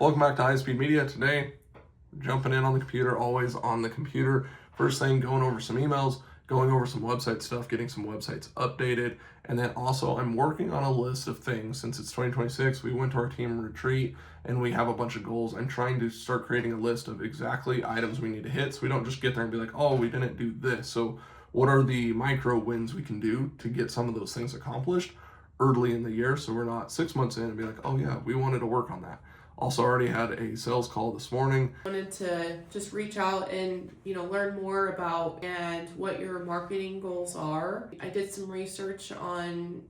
Welcome back to High Speed Media. Today, jumping in on the computer, always on the computer. First thing, going over some emails, going over some website stuff, getting some websites updated. And then also I'm working on a list of things. Since it's 2026, we went to our team retreat and we have a bunch of goals. I'm trying to start creating a list of exactly items we need to hit so we don't just get there and be like, oh, we didn't do this. So what are the micro wins we can do to get some of those things accomplished early in the year, so we're not 6 months in and be like, oh yeah, we wanted to work on that. Also already had a sales call this morning. Wanted to just reach out and learn more about and what your marketing goals are. I did some research on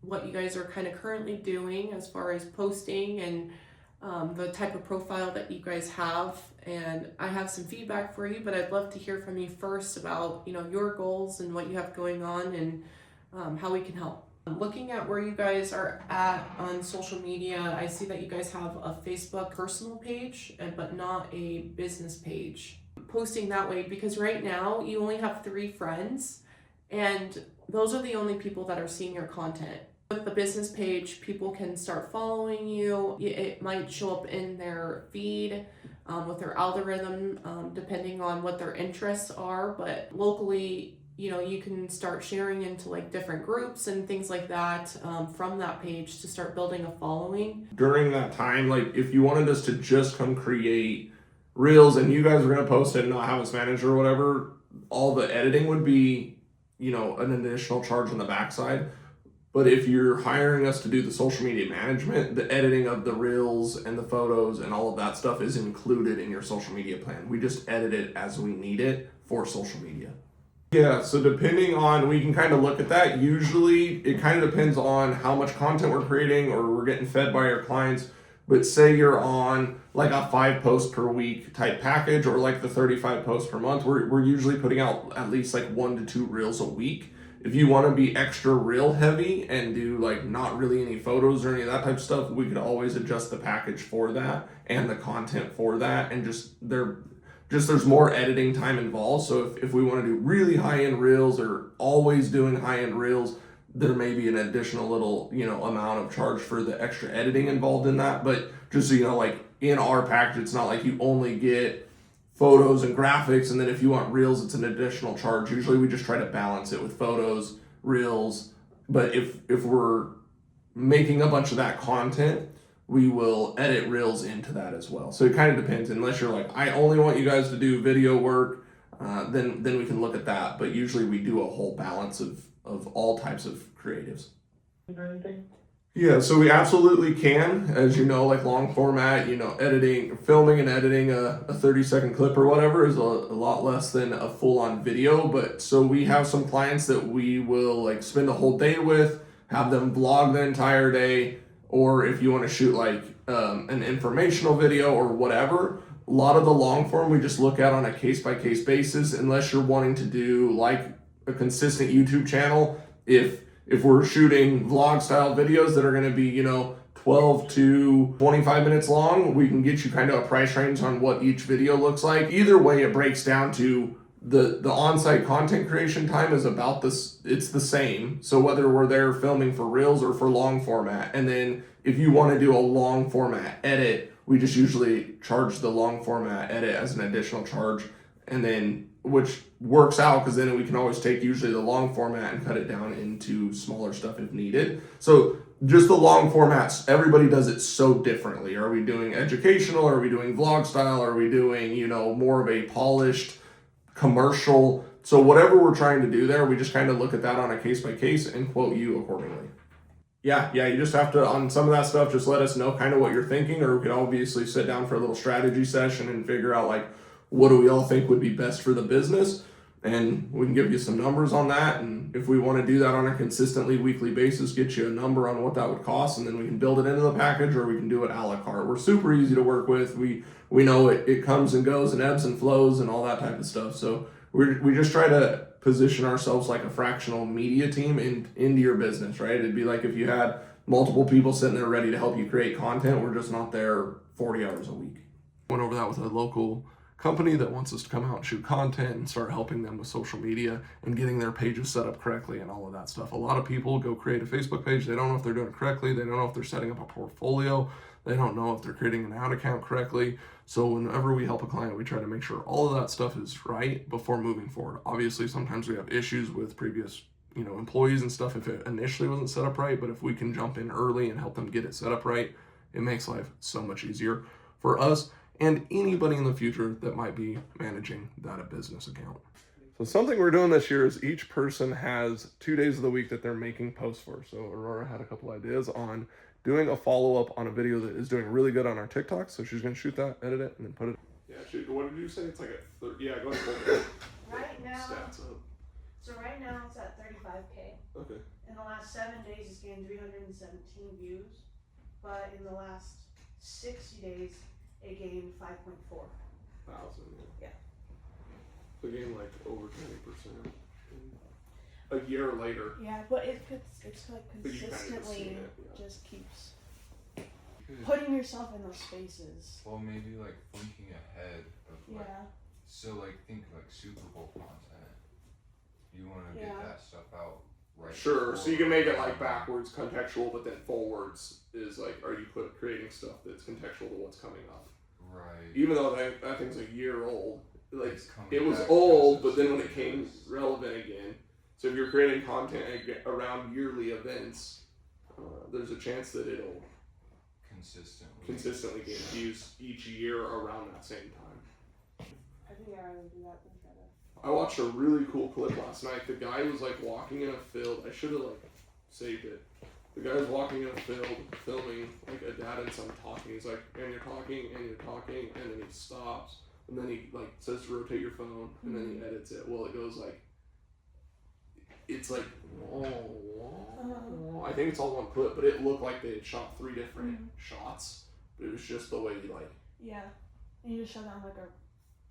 what you guys are kind of currently doing as far as posting and the type of profile that you guys have, and I have some feedback for you, but I'd love to hear from you first about your goals and what you have going on and how we can help. Looking at where you guys are at on social media, I see that you guys have a Facebook personal page, but not a business page. Posting that way, because right now you only have 3 friends, and those are the only people that are seeing your content. With the business page, people can start following you. It might show up in their feed with their algorithm, depending on what their interests are, but locally, you can start sharing into like different groups and things like that from that page to start building a following. During that time, like if you wanted us to just come create reels and you guys were going to post it and not have us manage or whatever, all the editing would be, an additional charge on the backside. But if you're hiring us to do the social media management, the editing of the reels and the photos and all of that stuff is included in your social media plan. We just edit it as we need it for social media. Yeah, so depending on, we can kind of look at that. Usually it kind of depends on how much content we're creating or we're getting fed by our clients. But say you're on like a 5 post per week type package or like the 35 posts per month, we're usually putting out at least like 1 to 2 reels a week. If you want to be extra reel heavy and do like not really any photos or any of that type of stuff, we could always adjust the package for that and the content for that, and there's more editing time involved. So if we want to do really high-end reels or always doing high-end reels, there may be an additional little, amount of charge for the extra editing involved in that. But just so like in our package, it's not like you only get photos and graphics, and then if you want reels, it's an additional charge. Usually we just try to balance it with photos, reels. But if we're making a bunch of that content, we will edit reels into that as well. So it kind of depends. Unless you're like, I only want you guys to do video work, then we can look at that. But usually we do a whole balance of all types of creatives. Yeah, so we absolutely can. As you know, like long format, filming and editing a 30-second clip or whatever is a lot less than a full-on video. But so we have some clients that we will like spend a whole day with, have them vlog the entire day. Or if you want to shoot like an informational video or whatever, a lot of the long form we just look at on a case-by-case basis, unless you're wanting to do like a consistent YouTube channel. If we're shooting vlog style videos that are going to be, 12 to 25 minutes long, we can get you kind of a price range on what each video looks like. Either way, it breaks down to the on-site content creation time is about this, it's the same. So whether we're there filming for reels or for long format, and then if you want to do a long format edit, we just usually charge the long format edit as an additional charge, and then which works out because then we can always take usually the long format and cut it down into smaller stuff if needed. So just the long formats, everybody does it so differently. Are we doing educational? Are we doing vlog style? Are we doing, more of a polished commercial? So whatever we're trying to do there, we just kind of look at that on a case by case and quote you accordingly. Yeah, you just have to, on some of that stuff, just let us know kind of what you're thinking, or we could obviously sit down for a little strategy session and figure out like, what do we all think would be best for the business? And we can give you some numbers on that. And if we want to do that on a consistently weekly basis, get you a number on what that would cost, and then we can build it into the package, or we can do it a la carte. We're super easy to work with. We know it comes and goes and ebbs and flows and all that type of stuff. So we just try to position ourselves like a fractional media team into your business, right? It'd be like if you had multiple people sitting there ready to help you create content. We're just not there 40 hours a week. Went over that with a local company that wants us to come out and shoot content and start helping them with social media and getting their pages set up correctly and all of that stuff. A lot of people go create a Facebook page. They don't know if they're doing it correctly. They don't know if they're setting up a portfolio. They don't know if they're creating an ad account correctly. So whenever we help a client, we try to make sure all of that stuff is right before moving forward. Obviously, sometimes we have issues with previous, employees and stuff if it initially wasn't set up right, but if we can jump in early and help them get it set up right, it makes life so much easier for us and anybody in the future that might be managing that business account. So something we're doing this year is each person has 2 days of the week that they're making posts for. So Aurora had a couple ideas on doing a follow-up on a video that is doing really good on our TikTok. So she's going to shoot that, edit it, and then put it. Yeah, what did you say? It's like a 30. Yeah, go ahead. Right now, stats up. So right now it's at 35K. Okay. In the last 7 days, it's gained 317 views, but in the last 60 days, it gained 5.4 thousand. Yeah. So gained like over 20% a year later. Yeah, but it's like But you kind of just consistently seen it, yeah. just keeps putting yourself in those spaces. Well, maybe like thinking ahead of like, Yeah. so like think like Super Bowl content. You want to Yeah. get that stuff out right. Sure. So you can before- make it like backwards contextual, but then forwards is like, are you creating stuff that's contextual to what's coming up? Right. Even though that thing's a year old, like It's coming it was back old, because but then when it's it came serious. relevant again. So if you're creating content around yearly events, there's a chance that it'll consistently get views each year around that same time. I think I'd rather do that than try to. I watched a really cool clip last night. The guy was like walking in a field. I should have like saved it. The guy was walking in a field filming like a dad and son talking. He's like, and you're talking, and you're talking, and then he stops, and then he like says to rotate your phone, and then he edits it. Well, it goes like, it's like, I think it's all one clip, but it looked like they had shot 3 different shots. But it was just the way he like. Yeah. And you just shut down like a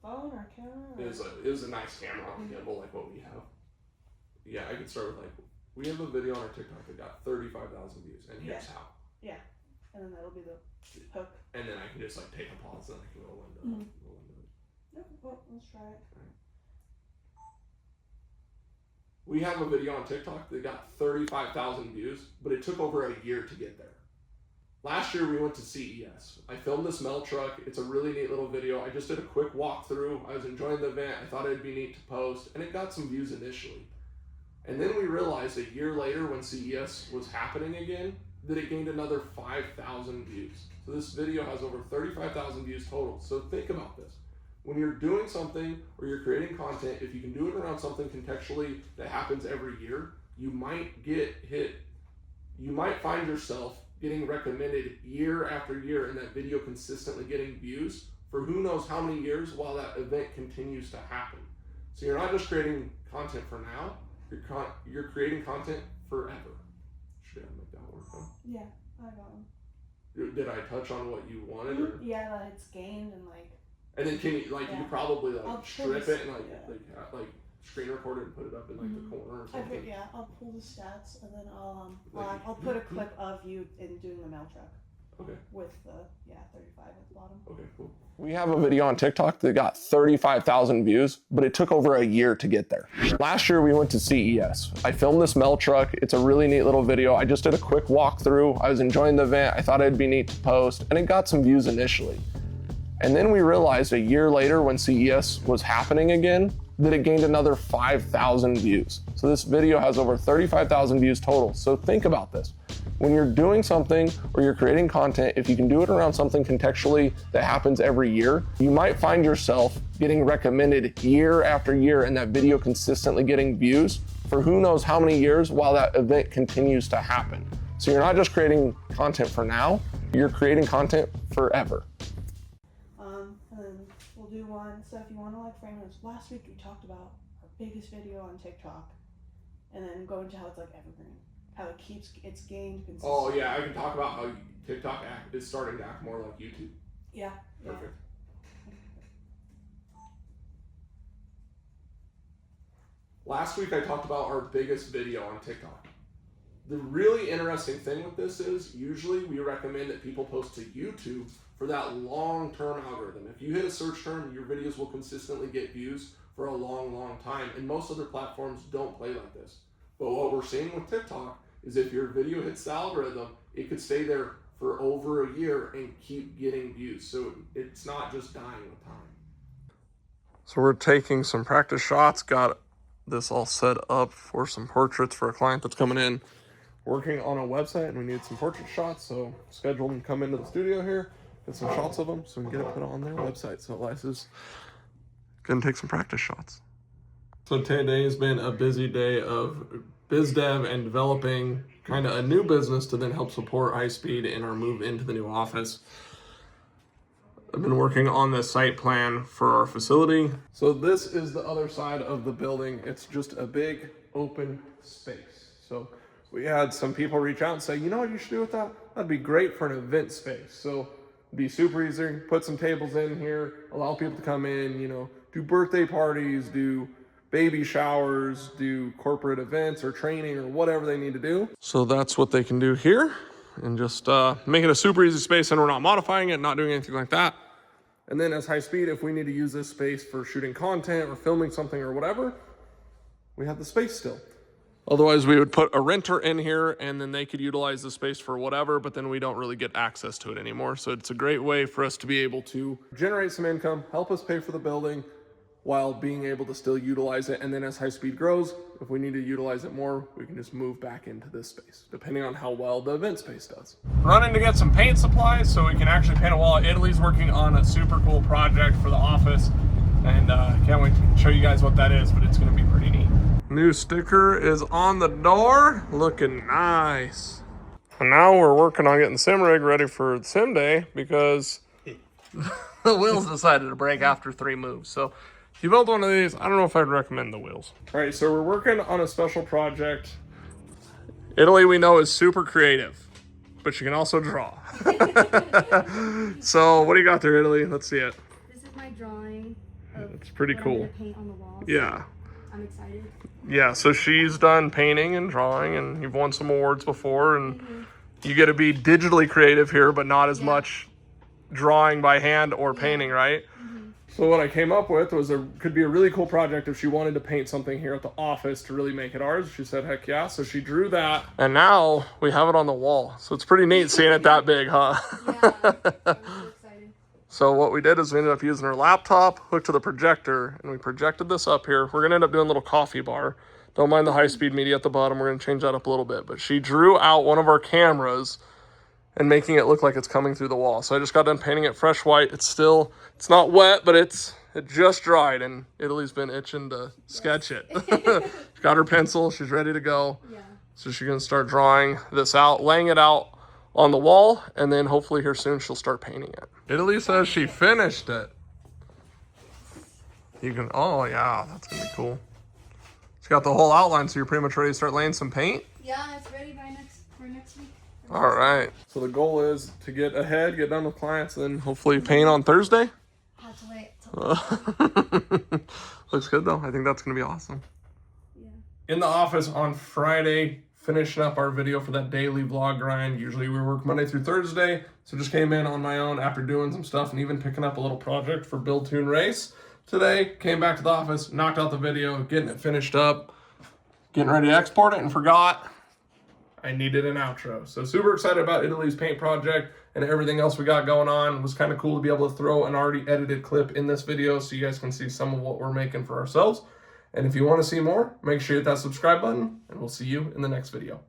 phone or a camera? Or? It was a nice camera on gimbal like what we have. Yeah, I could start with like, we have a video on our TikTok that got 35,000 views, and here's how. Yeah. And then that'll be the hook. And then I can just like take a pause and I can roll into it. Yep. Well, let's try it. We have a video on TikTok that got 35,000 views, but it took over a year to get there. Last year we went to CES. I filmed the smell truck. It's a really neat little video. I just did a quick walkthrough. I was enjoying the event. I thought it'd be neat to post, and it got some views initially. And then we realized a year later when CES was happening again, that it gained another 5,000 views. So this video has over 35,000 views total. So think about this. When you're doing something or you're creating content, if you can do it around something contextually that happens every year, you might find yourself getting recommended year after year and that video consistently getting views for who knows how many years while that event continues to happen. So you're not just creating content for now, you're creating content forever. Should I make that work huh? Yeah, I got one. Did I touch on what you wanted? Or? Yeah, that it's gained and like. And then can you you could probably I'll like strip pull it and yeah. like screen record it and put it up in like the corner or something. Yeah, I'll pull the stats and then I'll put a clip of you in doing the mail truck. Okay. With the 35 at the bottom. Okay, cool. We have a video on TikTok that got 35,000 views, but it took over a year to get there. Last year we went to CES. I filmed the smell truck. It's a really neat little video. I just did a quick walkthrough. I was enjoying the event. I thought it'd be neat to post, and it got some views initially. And then we realized a year later when CES was happening again, that it gained another 5,000 views. So this video has over 35,000 views total. So think about this. When you're doing something or you're creating content, if you can do it around something contextually that happens every year, you might find yourself getting recommended year after year and that video consistently getting views for who knows how many years while that event continues to happen. So you're not just creating content for now, you're creating content forever. And then we'll do one. So if you want to like frame this, last week we talked about our biggest video on TikTok, and then go into how it's like evergreen, how it keeps its gained consistently. Oh yeah, I can talk about how TikTok is starting to act more like YouTube. Yeah. Perfect. Last week I talked about our biggest video on TikTok. The really interesting thing with this is usually we recommend that people post to YouTube for that long-term algorithm. If you hit a search term, your videos will consistently get views for a long, long time. And most other platforms don't play like this. But what we're seeing with TikTok is if your video hits the algorithm, it could stay there for over a year and keep getting views. So it's not just dying with time. So we're taking some practice shots, got this all set up for some portraits for a client that's coming in, working on a website, and we need some portrait shots. So schedule them, come into the studio here, get some shots of them so we can get it put on their website. So Eliza's gonna take some practice shots. So today has been a busy day of biz dev and developing kind of a new business to then help support High Speed in our move into the new office. I've been working on the site plan for our facility. So this is the other side of the building. It's just a big open space. So we had some people reach out and say, you know what you should do with that? That'd be great for an event space. So it'd be super easy. Put some tables in here, allow people to come in, you know, do birthday parties, do baby showers, do corporate events or training or whatever they need to do. So that's what they can do here, and just make it a super easy space, and we're not modifying it, not doing anything like that. And then as High Speed, if we need to use this space for shooting content or filming something or whatever, we have the space still. Otherwise, we would put a renter in here and then they could utilize the space for whatever, but then we don't really get access to it anymore. So it's a great way for us to be able to generate some income, help us pay for the building, while being able to still utilize it. And then as High Speed grows, if we need to utilize it more, we can just move back into this space, depending on how well the event space does. Running to get some paint supplies so we can actually paint a wall. Italy's working on a super cool project for the office, and can't wait to show you guys what that is, but it's gonna be pretty neat. New sticker is on the door, looking nice. And now we're working on getting the sim rig ready for the sim day because the wheels decided to break after 3 moves. So if you build one of these, I don't know if I'd recommend the wheels. All right, so we're working on a special project. Italy, we know, is super creative, but she can also draw. So what do you got there, Italy? Let's see it. This is my drawing of It's pretty what cool. I'm gonna paint on the walls. Yeah. I'm excited. Yeah, so she's done painting and drawing, and you've won some awards before, and you get to be digitally creative here, but not as much drawing by hand or painting, right? So what I came up with was could be a really cool project if she wanted to paint something here at the office to really make it ours. She said, heck yeah. So she drew that. And now we have it on the wall. So it's pretty neat seeing it that big, huh? Yeah, I'm so excited. So what we did is we ended up using her laptop, hooked to the projector, and we projected this up here. We're gonna end up doing a little coffee bar. Don't mind the High Speed media at the bottom. We're gonna change that up a little bit. But she drew out one of our cameras and making it look like it's coming through the wall. So I just got done painting it fresh white. It's not wet, but it just dried, and Italy's been itching to sketch it. She's got her pencil, she's ready to go. Yeah. So she's gonna start drawing this out, laying it out on the wall, and then hopefully here soon she'll start painting it. Italy says she finished it. You can, oh yeah, that's gonna be cool. She's got the whole outline, so you're pretty much ready to start laying some paint? Yeah, it's ready for next week. All right. So the goal is to get ahead, get done with clients, and then hopefully paint on Thursday. Have to wait till Looks good though. I think that's gonna be awesome. yeah. In the office on Friday, finishing up our video for that daily vlog grind. Usually we work Monday through Thursday, so just came in on my own after doing some stuff and even picking up a little project for Build Tune Race. Today, came back to the office, knocked out the video, getting it finished up, getting ready to export it, and forgot I needed an outro. So super excited about Italy's paint project and everything else we got going on. It was kind of cool to be able to throw an already edited clip in this video so you guys can see some of what we're making for ourselves. And if you want to see more, make sure you hit that subscribe button, and we'll see you in the next video.